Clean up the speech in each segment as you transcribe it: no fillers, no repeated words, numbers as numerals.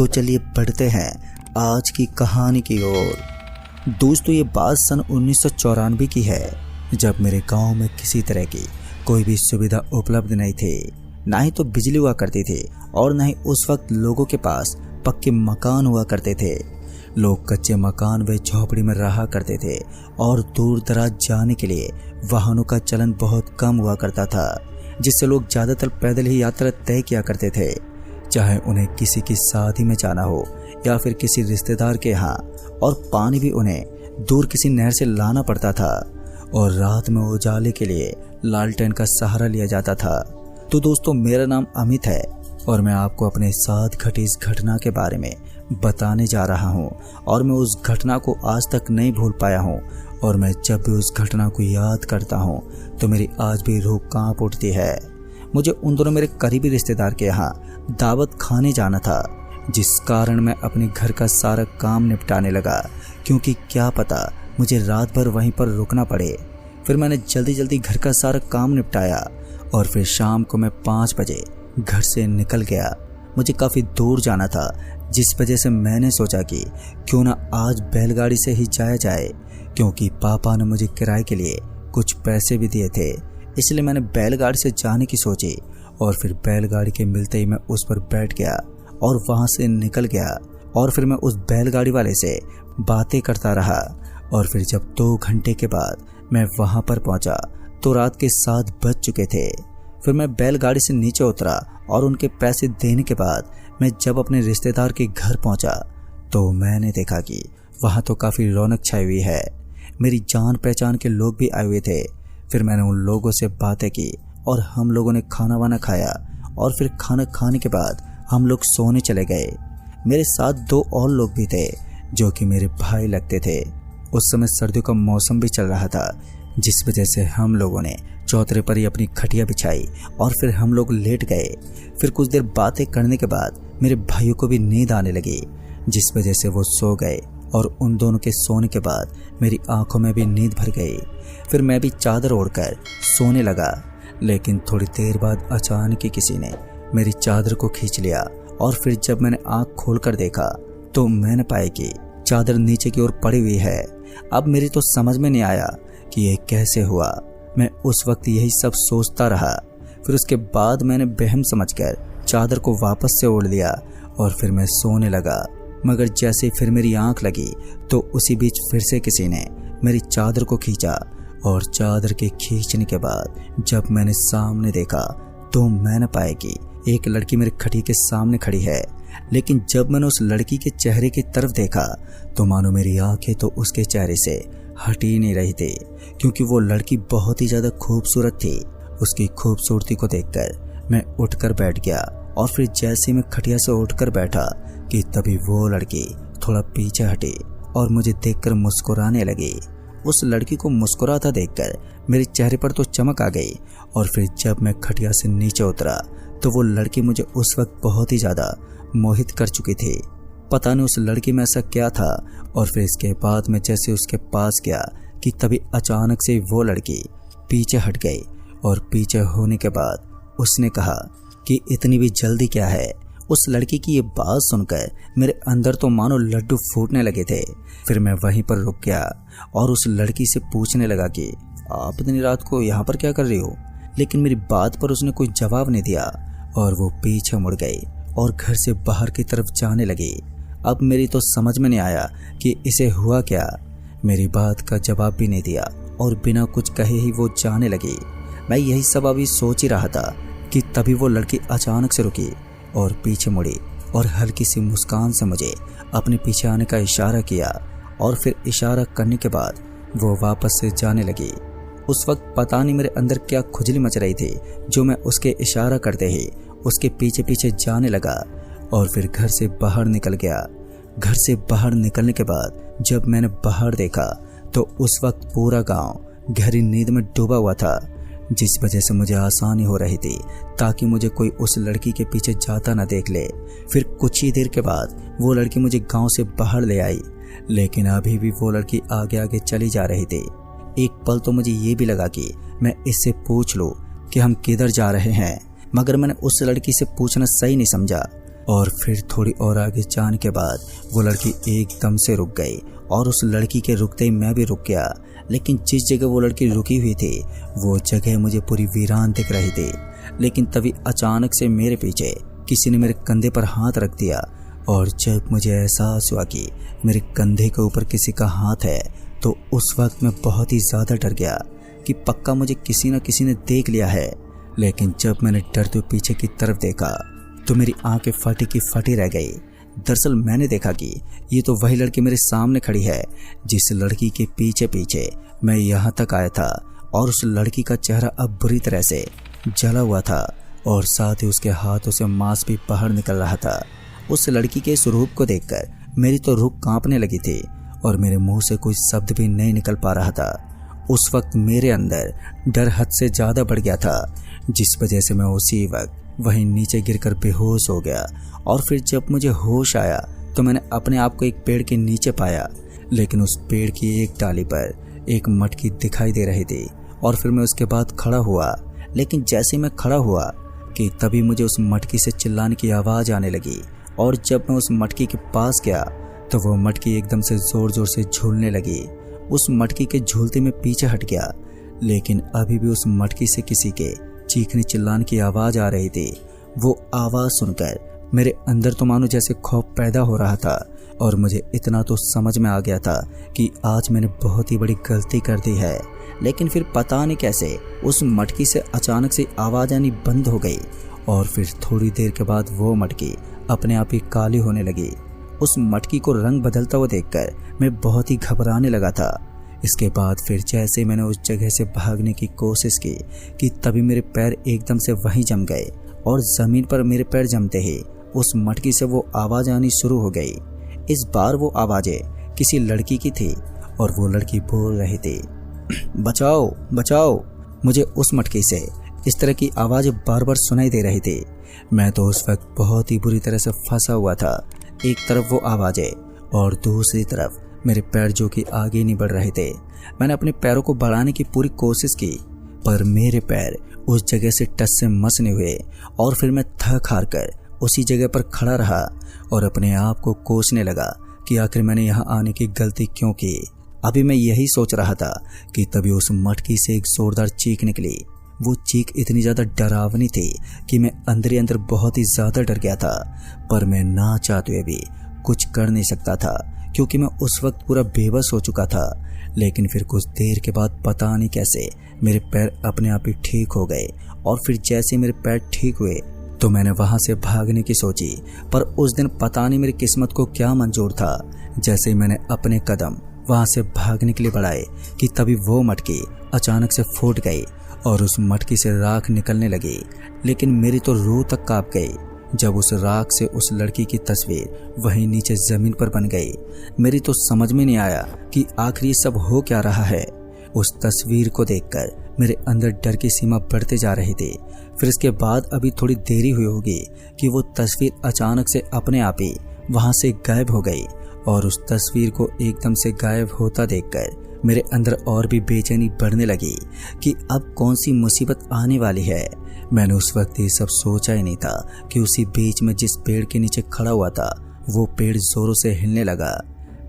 तो चलिए बढ़ते हैं आज की कहानी की ओर। दोस्तों, ये बात सन 1994 की है, जब मेरे गांव में किसी तरह की कोई भी सुविधा उपलब्ध नहीं थी। ना ही तो बिजली हुआ करती थी और ना ही उस वक्त लोगों के पास पक्के मकान हुआ करते थे। लोग कच्चे मकान व झोपड़ी में रहा करते थे और दूर दराज जाने के लिए वाहनों का चलन बहुत कम हुआ करता था, जिससे लोग ज़्यादातर पैदल ही यात्रा तय किया करते थे, चाहे उन्हें किसी की शादी में जाना हो या फिर किसी रिश्तेदार के यहाँ। और पानी भी उन्हें दूर किसी नहर से लाना पड़ता था और रात में उजाले के लिए लालटेन का सहारा लिया जाता था। तो दोस्तों, मेरा नाम अमित है और मैं आपको अपने साथ घटी इस घटना के बारे में बताने जा रहा हूँ। और मैं उस घटना को आज तक नहीं भूल पाया हूँ और मैं जब भी उस घटना को याद करता हूँ तो मेरी आज भी रूह कांप उठती है। मुझे उन दोनों मेरे करीबी रिश्तेदार के यहाँ दावत खाने जाना था, जिस कारण मैं अपने घर का सारा काम निपटाने लगा, क्योंकि क्या पता मुझे रात भर वहीं पर रुकना पड़े। फिर मैंने जल्दी जल्दी घर का सारा काम निपटाया और फिर शाम को मैं 5 बजे घर से निकल गया। मुझे काफ़ी दूर जाना था, जिस वजह से मैंने सोचा कि क्यों ना आज बैलगाड़ी से ही जाया जाए, क्योंकि पापा ने मुझे किराए के लिए कुछ पैसे भी दिए थे। इसलिए मैंने बैलगाड़ी से जाने की सोची और फिर बैलगाड़ी के मिलते ही मैं उस पर बैठ गया और वहाँ से निकल गया। और फिर मैं उस बैलगाड़ी वाले से बातें करता रहा और फिर जब 2 घंटे के बाद मैं वहाँ पर पहुँचा तो रात के 7 बज चुके थे। फिर मैं बैलगाड़ी से नीचे उतरा और उनके पैसे देने के बाद मैं जब अपने रिश्तेदार के घर पहुँचा तो मैंने देखा कि वहाँ तो काफ़ी रौनक छाई हुई है। मेरी जान पहचान के लोग भी आए हुए थे। फिर मैंने उन लोगों से बातें की और हम लोगों ने खाना वाना खाया और फिर खाना खाने के बाद हम लोग सोने चले गए। मेरे साथ 2 और लोग भी थे जो कि मेरे भाई लगते थे। उस समय सर्दियों का मौसम भी चल रहा था, जिस वजह से हम लोगों ने चौतरे पर ही अपनी खटिया बिछाई और फिर हम लोग लेट गए। फिर कुछ देर बातें करने के बाद मेरे भाइयों को भी नींद आने लगी, जिस वजह से वो सो गए और उन दोनों के सोने के बाद मेरी आंखों में भी नींद भर गई। फिर मैं भी चादर ओढ़कर सोने लगा, लेकिन थोड़ी देर बाद अचानक ही किसी ने मेरी चादर को खींच लिया और फिर जब मैंने आंख खोलकर देखा तो मैंने पाया कि चादर नीचे की ओर पड़ी हुई है। अब मेरी तो समझ में नहीं आया कि ये कैसे हुआ। मैं उस वक्त यही सब सोचता रहा। फिर उसके बाद मैंने वहम समझकर चादर को वापस से ओढ़ लिया और फिर मैं सोने लगा। मगर जैसे फिर मेरी आंख लगी तो उसी बीच फिर से किसी ने मेरी चादर को खींचा और चादर के खींचने के बाद जब मैंने सामने देखा तो मैंने पाया कि एक लड़की मेरे खटिया के सामने खड़ी है। लेकिन जब मैंने उस लड़की के चेहरे की तरफ देखा तो मानो मेरी आंखें तो उसके चेहरे से हट ही नहीं रही थी, क्योंकि वो लड़की बहुत ही ज़्यादा खूबसूरत थी। उसकी खूबसूरती को देखकर मैं उठकर बैठ गया और फिर जैसे मैं खटिया से उठकर बैठा कि तभी वो लड़की थोड़ा पीछे हटी और मुझे देखकर मुस्कुराने लगी। उस लड़की को मुस्कुराता देखकर मेरे चेहरे पर तो चमक आ गई। और फिर जब मैं खटिया से नीचे उतरा तो वो लड़की मुझे उस वक्त बहुत ही ज़्यादा मोहित कर चुकी थी। पता नहीं उस लड़की में ऐसा क्या था। और फिर इसके बाद मैं जैसे उसके पास गया कि तभी अचानक से वो लड़की पीछे हट गई और पीछे होने के बाद उसने कहा कि इतनी भी जल्दी क्या है। उस लड़की की ये बात सुनकर मेरे अंदर तो मानो लड्डू फूटने लगे थे। फिर मैं वहीं पर रुक गया और उस लड़की से पूछने लगा कि आप इतनी रात को यहाँ पर क्या कर रही हो। लेकिन मेरी बात पर उसने कोई जवाब नहीं दिया और वो पीछे मुड़ गई और घर से बाहर की तरफ जाने लगी। अब मेरी तो समझ में नहीं आया कि इसे हुआ क्या। मेरी बात का जवाब भी नहीं दिया और बिना कुछ कहे ही वो जाने लगी। मैं यही सब अभी सोच ही रहा था कि तभी वो लड़की अचानक से रुकी और पीछे मुड़ी और हल्की सी मुस्कान से मुझे अपने पीछे आने का इशारा किया और फिर इशारा करने के बाद वो वापस से जाने लगी। उस वक्त पता नहीं मेरे अंदर क्या खुजली मच रही थी, जो मैं उसके इशारा करते ही उसके पीछे पीछे जाने लगा और फिर घर से बाहर निकल गया। घर से बाहर निकलने के बाद जब मैंने बाहर देखा तो उस वक्त पूरा गांव गहरी नींद में डूबा हुआ था, जिस वजह से मुझे आसानी हो रही थी ताकि मुझे कोई उस लड़की के पीछे जाता ना देख ले। फिर कुछ ही देर के बाद वो लड़की मुझे गांव से बाहर ले आई, लेकिन अभी भी वो लड़की आगे आगे चली जा रही थी। एक पल तो मुझे ये भी लगा कि मैं इससे पूछ लूं कि हम किधर जा रहे हैं, मगर मैंने उस लड़की से पूछना सही नहीं समझा और फिर थोड़ी और आगे जाने के बाद वो लड़की एकदम से रुक गई और उस लड़की के रुकते ही मैं भी रुक गया। लेकिन जिस जगह वो लड़की रुकी हुई थी वो जगह मुझे पूरी वीरान दिख रही थी। लेकिन तभी अचानक से मेरे पीछे किसी ने मेरे कंधे पर हाथ रख दिया और जब मुझे एहसास हुआ कि मेरे कंधे के ऊपर किसी का हाथ है तो उस वक्त मैं बहुत ही ज़्यादा डर गया कि पक्का मुझे किसी न किसी ने देख लिया है। लेकिन जब मैंने डरते हुए पीछे की तरफ देखा तो मेरी आंखें फटी की फटी रह गई। दरअसल मैंने देखा कि ये तो वही लड़की मेरे सामने खड़ी है जिस लड़की के पीछे पीछे मैं यहाँ तक आया था। और उस लड़की का चेहरा अब बुरी तरह से जला हुआ था और साथ ही उसके हाथों से मांस भी बाहर निकल रहा था। उस लड़की के इस रूप को देखकर मेरी तो रूह कांपने लगी थी और मेरे मुंह से कोई शब्द भी नहीं निकल पा रहा था। उस वक्त मेरे अंदर डर हद से ज़्यादा बढ़ गया था, जिस वजह से मैं उसी वक्त वहीं नीचे गिरकर बेहोश हो गया। और फिर जब मुझे होश आया तो मैंने अपने आप को एक पेड़ के नीचे पाया। लेकिन उस पेड़ की एक डाली पर एक मटकी दिखाई दे रही थी और फिर मैं उसके बाद खड़ा हुआ। लेकिन जैसे मैं खड़ा हुआ कि तभी मुझे उस मटकी से चिल्लाने की आवाज़ आने लगी। और जब मैं उस मटकी के पास गया तो वो मटकी एकदम से ज़ोर ज़ोर से झूलने लगी। उस मटकी के झूलते में पीछे हट गया, लेकिन अभी भी उस मटकी से किसी के चीखने चिल्लाने की आवाज़ आ रही थी। वो आवाज़ सुनकर मेरे अंदर तो मानो जैसे खौफ पैदा हो रहा था और मुझे इतना तो समझ में आ गया था कि आज मैंने बहुत ही बड़ी गलती कर दी है। लेकिन फिर पता नहीं कैसे उस मटकी से अचानक से आवाज़ आनी बंद हो गई और फिर थोड़ी देर के बाद वो मटकी अपने आप ही काली होने लगी। उस मटकी को रंग बदलता हुआ देखकर मैं बहुत ही घबराने लगा था। इसके बाद फिर जैसे मैंने उस जगह से भागने की कोशिश की कि तभी मेरे पैर एकदम से वहीं जम गए और ज़मीन पर मेरे पैर जमते ही उस मटकी से वो आवाज़ आनी शुरू हो गई। इस बार वो आवाज़ें किसी लड़की की थी और वो लड़की बोल रही थी, बचाओ बचाओ। मुझे उस मटकी से इस तरह की आवाज़ें बार बार सुनाई दे रही थी। मैं तो उस वक्त बहुत ही बुरी तरह से फंसा हुआ था। एक तरफ वो आवाज़ें और दूसरी तरफ मेरे पैर जो कि आगे नहीं बढ़ रहे थे। मैंने अपने पैरों को बढ़ाने की पूरी कोशिश की पर मेरे पैर उस जगह से टस से मस नहीं हुए और फिर मैं थक हार कर उसी जगह पर खड़ा रहा और अपने आप को कोसने लगा कि आखिर मैंने यहाँ आने की गलती क्यों की। अभी मैं यही सोच रहा था कि तभी उस मटकी से एक जोरदार चीख निकली। वो चीख इतनी ज़्यादा डरावनी थी कि मैं अंदर ही अंदर बहुत ही ज़्यादा डर गया था, पर मैं ना चाहते हुए भी कुछ कर नहीं सकता था क्योंकि मैं उस वक्त पूरा बेबस हो चुका था। लेकिन फिर कुछ देर के बाद पता नहीं कैसे मेरे पैर अपने आप ही ठीक हो गए और फिर जैसे मेरे पैर ठीक हुए तो मैंने वहाँ से भागने की सोची। पर उस दिन पता नहीं मेरी किस्मत को क्या मंजूर था, जैसे ही मैंने अपने कदम वहाँ से भागने के लिए बढ़ाए कि तभी वो मटकी अचानक से फूट गई और उस मटकी से राख निकलने लगी। लेकिन मेरी तो रूह तक कांप गई जब उस राख से उस लड़की की तस्वीर वहीं नीचे ज़मीन पर बन गई। मेरी तो समझ में नहीं आया कि आखिर ये सब हो क्या रहा है। उस तस्वीर को देखकर मेरे अंदर डर की सीमा बढ़ते जा रही थी। फिर इसके बाद अभी थोड़ी देरी हुई होगी कि वो तस्वीर अचानक से अपने आप ही वहाँ से गायब हो गई और उस तस्वीर को एकदम से गायब होता देखकर मेरे अंदर और भी बेचैनी बढ़ने लगी कि अब कौन सी मुसीबत आने वाली है। मैंने उस वक्त ये सब सोचा ही नहीं था कि उसी बीच में जिस पेड़ के नीचे खड़ा हुआ था वो पेड़ जोरों से हिलने लगा।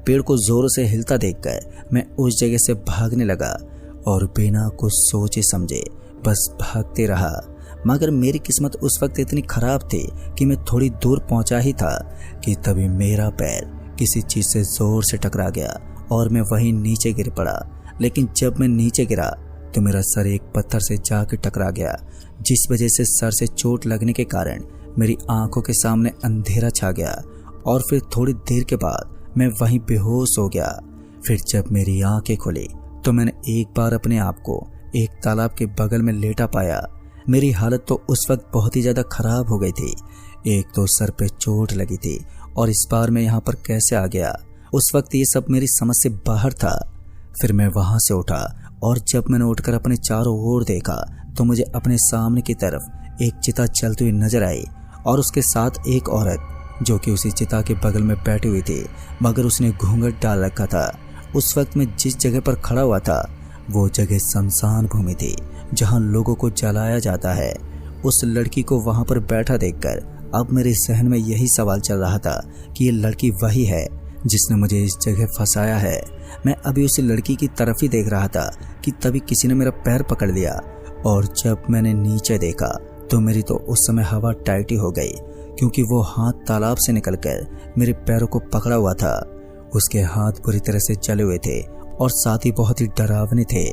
पेड़ को जोरों से हिलता देखकर मैं उस जगह से भागने लगा और बिना कुछ सोचे समझे बस भागते रहा। मगर मेरी किस्मत उस वक्त इतनी खराब थी कि मैं थोड़ी दूर पहुंचा ही था कि तभी मेरा पैर किसी चीज़ से जोर से टकरा गया और मैं वहीं नीचे गिर पड़ा। लेकिन जब मैं नीचे गिरा तो मेरा सर एक पत्थर से जाकर टकरा गया, जिस वजह से सर से चोट लगने के कारण मेरी आंखों के सामने अंधेरा छा गया और फिर थोड़ी देर के बाद मैं वहीं बेहोश हो गया। फिर जब मेरी आंखें खुली तो मैंने एक बार अपने आप को एक तालाब के बगल में लेटा पाया। मेरी हालत तो उस वक्त बहुत ही ज़्यादा खराब हो गई थी। एक तो सर पे चोट लगी थी और इस बार मैं यहाँ पर कैसे आ गया, उस वक्त ये सब मेरी समझ से बाहर था। फिर मैं वहाँ से उठा और जब मैंने उठकर अपने चारों ओर देखा तो मुझे अपने सामने की तरफ एक चिता चलती हुई नजर आई और उसके साथ एक औरत जो कि उसी चिता के बगल में बैठी हुई थी, मगर उसने घूंघट डाल रखा था। उस वक्त मैं जिस जगह पर खड़ा हुआ था वो जगह शमशान भूमि थी जहाँ लोगों को जलाया जाता है। उस लड़की को वहाँ पर बैठा देखकर अब मेरे जहन में यही सवाल चल रहा था कि ये लड़की वही है जिसने मुझे इस जगह फंसाया है। मैं अभी उस लड़की की तरफ ही देख रहा था कि तभी किसी ने मेरा पैर पकड़ लिया, और जब मैंने नीचे देखा तो मेरी तो उस समय हवा टाइट ही हो गई, क्योंकि वो हाथ तालाब से निकलकर मेरे पैरों को पकड़ा हुआ था। उसके हाथ बुरी तरह से जले हुए थे और साथ ही बहुत ही डरावने थे।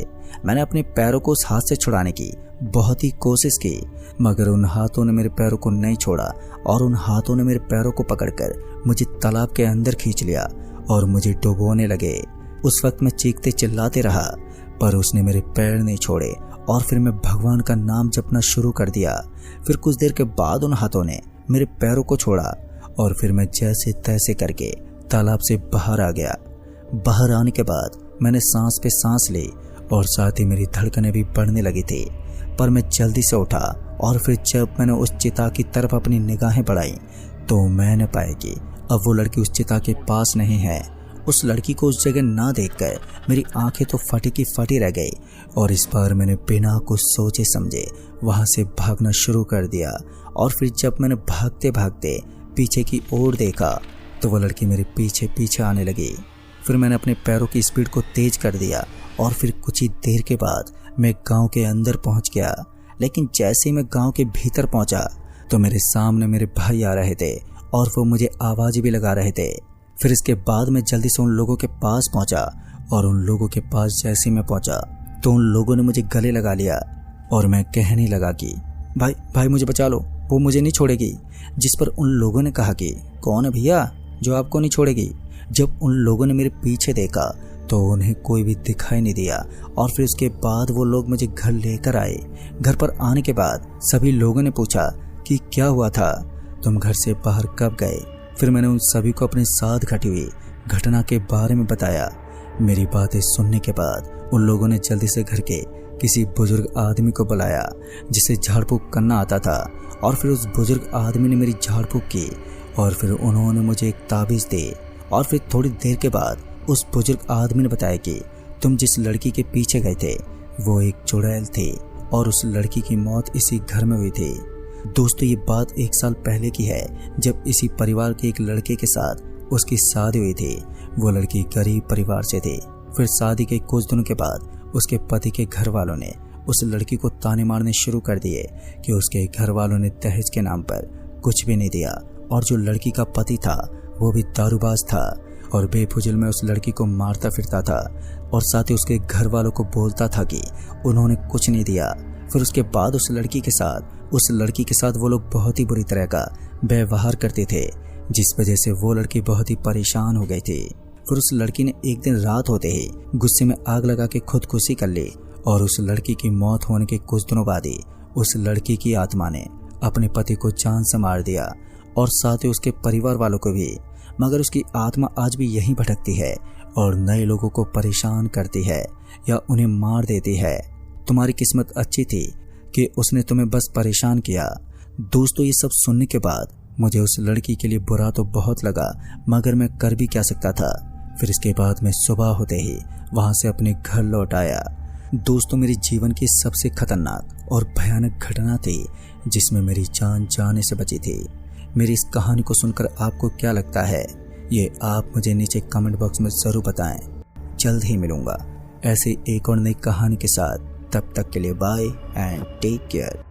मैंने अपने पैरों को उस हाथ से छुड़ाने की बहुत ही कोशिश की, मगर उन हाथों ने मेरे पैरों को नहीं छोड़ा और उन हाथों ने मेरे पैरों को पकड़कर मुझे तालाब के अंदर खींच लिया और मुझे डुबोने लगे। उस वक्त मैं चीखते चिल्लाते रहा, पर उसने मेरे पैर नहीं छोड़े और फिर मैं भगवान का नाम जपना शुरू कर दिया। फिर कुछ देर के बाद उन हाथों ने मेरे पैरों को छोड़ा और फिर मैं जैसे तैसे करके तालाब से बाहर आ गया। बाहर आने के बाद मैंने सांस पे सांस ली और साथ ही मेरी धड़कनें भी बढ़ने लगी थी, पर मैं जल्दी से उठा और फिर जब मैंने उस चिता की तरफ अपनी निगाहें बढ़ाई तो मैंने पाया कि अब वो लड़की उस चिता के पास नहीं है। उस लड़की को उस जगह ना देखकर मेरी आंखें तो फटी की फटी रह गई और इस बार मैंने बिना कुछ सोचे समझे वहां से भागना शुरू कर दिया। और फिर जब मैंने भागते भागते पीछे की ओर देखा तो वो लड़की मेरे पीछे पीछे आने लगी। फिर मैंने अपने पैरों की स्पीड को तेज कर दिया और फिर कुछ ही देर के बाद मैं गांव के अंदर पहुंच गया। लेकिन जैसे ही मैं गांव के भीतर पहुंचा तो मेरे सामने मेरे भाई आ रहे थे और वो मुझे आवाज भी लगा रहे थे। फिर इसके बाद मैं जल्दी से उन लोगों के पास पहुंचा और उन लोगों के पास जैसे ही मैं पहुंचा तो उन लोगों ने मुझे गले लगा लिया और मैं कहने लगा कि भाई भाई मुझे बचा लो, वो मुझे नहीं छोड़ेगी। जिस पर उन लोगों ने कहा कि कौन है भैया जो आपको नहीं छोड़ेगी। जब उन लोगों ने मेरे पीछे देखा तो उन्हें कोई भी दिखाई नहीं दिया और फिर उसके बाद वो लोग मुझे घर लेकर आए। घर पर आने के बाद सभी लोगों ने पूछा कि क्या हुआ था, तुम घर से बाहर कब गए। फिर मैंने उन सभी को अपने साथ घटी हुई घटना के बारे में बताया। मेरी बातें सुनने के बाद उन लोगों ने जल्दी से घर के किसी बुजुर्ग आदमी को बुलाया जिसे झाड़ फूक करना आता था, और फिर उस बुजुर्ग आदमी ने मेरी झाड़ फूक की और फिर उन्होंने मुझे एक ताबीज़ दी। और फिर थोड़ी देर के बाद उस बुजुर्ग आदमी ने बताया कि तुम जिस लड़की के पीछे गए थे वो एक चुड़ैल थी और उस लड़की की मौत इसी घर में हुई थी। दोस्तों, ये बात 1 साल पहले की है जब इसी परिवार के एक लड़के के साथ उसकी शादी हुई थी। वो लड़की गरीब परिवार से थी। फिर शादी के कुछ दिनों के बाद उसके पति के घर वालों ने उस लड़की को ताने मारने शुरू कर दिए कि उसके घर वालों ने दहेज के नाम पर कुछ भी नहीं दिया, और जो लड़की का पति था वो भी दारूबाज था और बेफुजल में उस लड़की को मारता फिरता था और साथ ही उसके घर वालों को बोलता था कि उन्होंने कुछ नहीं दिया। फिर उसके बाद उस लड़की के साथ वो लोग बहुत ही बुरी तरह का व्यवहार करते थे, जिस वजह से वो लड़की बहुत ही परेशान हो गई थी। फिर उस लड़की ने एक दिन रात होते ही गुस्से में आग लगा के खुदकुशी कर ली और उस लड़की की मौत होने के कुछ दिनों बाद ही उस लड़की की आत्मा ने अपने पति को जान से मार दिया और साथ ही उसके परिवार वालों को भी। मगर उसकी आत्मा आज भी यहीं भटकती है और नए लोगों को परेशान करती है या उन्हें मार देती है। तुम्हारी किस्मत अच्छी थी कि उसने तुम्हें बस परेशान किया। दोस्तों, ये सब सुनने के बाद मुझे उस लड़की के लिए बुरा तो बहुत लगा, मगर मैं कर भी क्या सकता था। फिर इसके बाद मैं सुबह होते ही वहां से अपने घर लौट आया। दोस्तों, मेरे जीवन की सबसे खतरनाक और भयानक घटना थी जिसमें मेरी जान जाने से बची थी। मेरी इस कहानी को सुनकर आपको क्या लगता है, ये आप मुझे नीचे कमेंट बॉक्स में ज़रूर बताएं। जल्द ही मिलूंगा ऐसे एक और नई कहानी के साथ। तब तक के लिए बाय एंड टेक केयर।